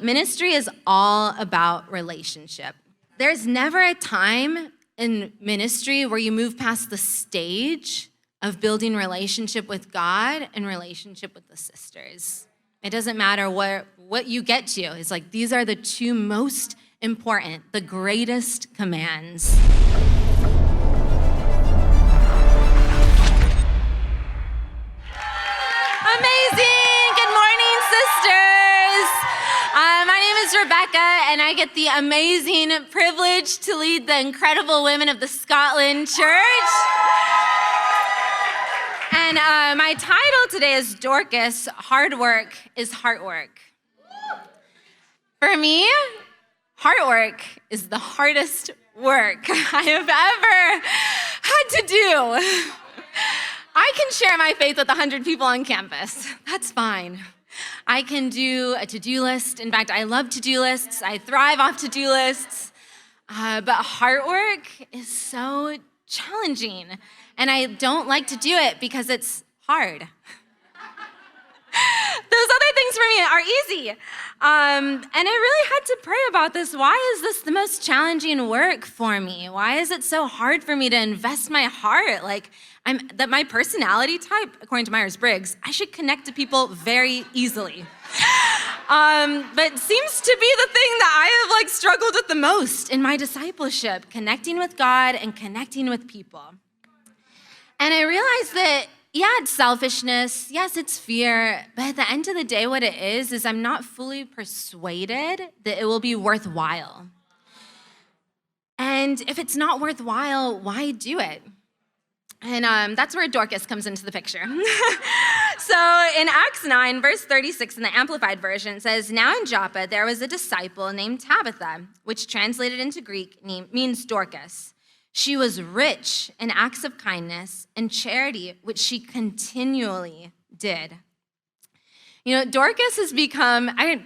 Ministry is all about relationship. There's never a time in ministry where you move past the stage of building relationship with God and relationship with the sisters. It doesn't matter what you get to. It's like these are the two most important, the greatest commands. Amazing! Good morning, sisters. My name is Rebecca, and I get the amazing privilege to lead the incredible women of the Scotland Church. And my title today is Dorcas, Hard Work is Heart Work. For me, heart work is the hardest work I have ever had to do. I can share my faith with 100 people on campus. That's fine. I can do a to-do list. In fact, I love to-do lists. I thrive off to-do lists. But heart work is so challenging. And I don't like to do it because it's hard. Those other things for me are easy. And I really had to pray about this. Why is this the most challenging work for me? Why is it so hard for me to invest my heart? That my personality type, according to Myers-Briggs, I should connect to people very easily. But seems to be the thing that I have struggled with the most in my discipleship, connecting with God and connecting with people. And I realized that, yeah, it's selfishness. Yes, it's fear. But at the end of the day, what it is I'm not fully persuaded that it will be worthwhile. And if it's not worthwhile, why do it? And that's where Dorcas comes into the picture. So in Acts 9, verse 36 in the Amplified Version, it says, "Now in Joppa there was a disciple named Tabitha, which translated into Greek means Dorcas. She was rich in acts of kindness and charity, which she continually did." You know, Dorcas has become, I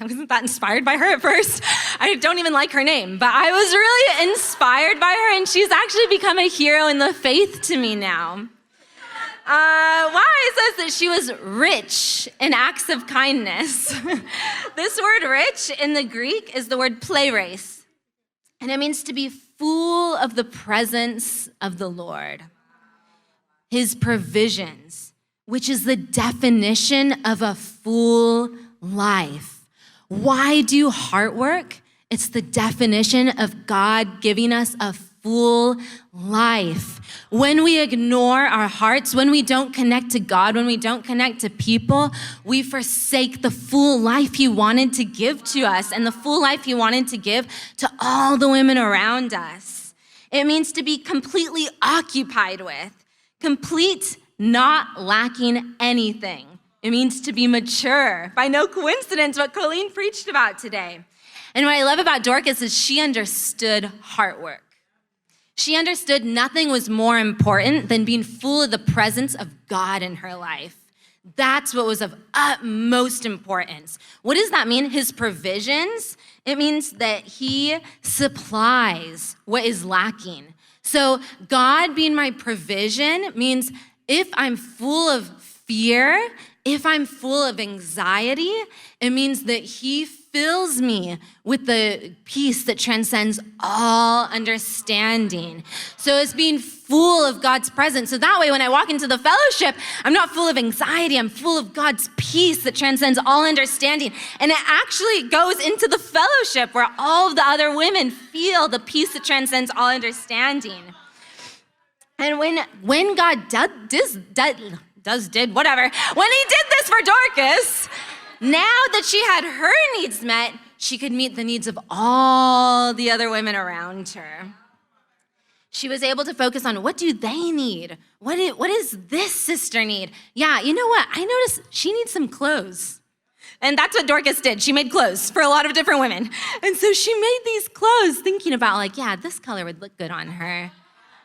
wasn't that inspired by her at first. I don't even like her name, but I was really inspired by her, and she's actually become a hero in the faith to me now. Why? It says that she was rich in acts of kindness. This word rich in the Greek is the word pleres, and it means to be full of the presence of the Lord, his provisions, which is the definition of a full life. Why do heart work? It's the definition of God giving us a full life. When we ignore our hearts, when we don't connect to God, when we don't connect to people, we forsake the full life he wanted to give to us and the full life he wanted to give to all the women around us. It means to be completely occupied with, complete, not lacking anything. It means to be mature. By no coincidence, what Colleen preached about today. And what I love about Dorcas is she understood heart work. She understood nothing was more important than being full of the presence of God in her life. That's what was of utmost importance. What does that mean? His provisions? It means that he supplies what is lacking. So God being my provision means if I'm full of fear, if I'm full of anxiety, it means that he fills me with the peace that transcends all understanding. So it's being full of God's presence. So that way, when I walk into the fellowship, I'm not full of anxiety. I'm full of God's peace that transcends all understanding. And it actually goes into the fellowship where all of the other women feel the peace that transcends all understanding. And when God when he did this for Dorcas, now that she had her needs met, she could meet the needs of all the other women around her. She was able to focus on what do they need? What does this sister need? Yeah, you know what? I noticed she needs some clothes. And that's what Dorcas did. She made clothes for a lot of different women. And so she made these clothes thinking about this color would look good on her.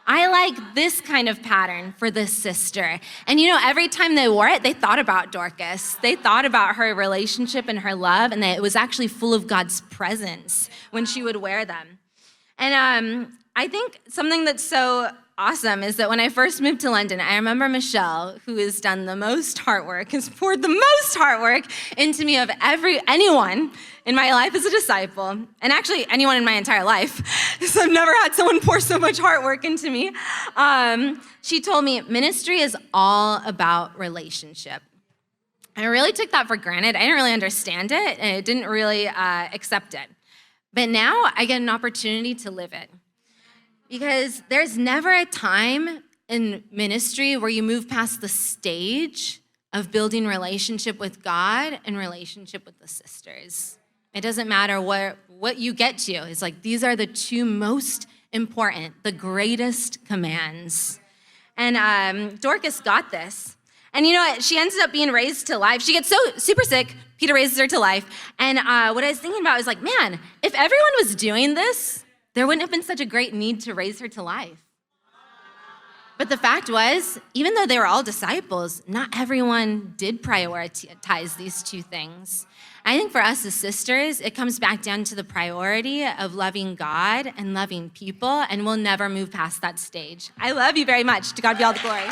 I like this kind of pattern for this sister. And every time they wore it, they thought about Dorcas. They thought about her relationship and her love, and that it was actually full of God's presence when she would wear them. And I think something that's so awesome is that when I first moved to London, I remember Michelle, who has done the most heart work, has poured the most heart work into me of anyone in my life as a disciple, and actually anyone in my entire life. So I've never had someone pour so much heart work into me. She told me ministry is all about relationship. I really took that for granted. I didn't really understand it, and I didn't really accept it. But now I get an opportunity to live it. Because there's never a time in ministry where you move past the stage of building relationship with God and relationship with the sisters. It doesn't matter what you get to. It's like these are the two most important, the greatest commands. And Dorcas got this. And you know what? She ends up being raised to life. She gets so super sick. Peter raises her to life. And what I was thinking about was like, man, if everyone was doing this, there wouldn't have been such a great need to raise her to life. But the fact was, even though they were all disciples, not everyone did prioritize these two things. I think for us as sisters, it comes back down to the priority of loving God and loving people, and we'll never move past that stage. I love you very much. To God be all the glory.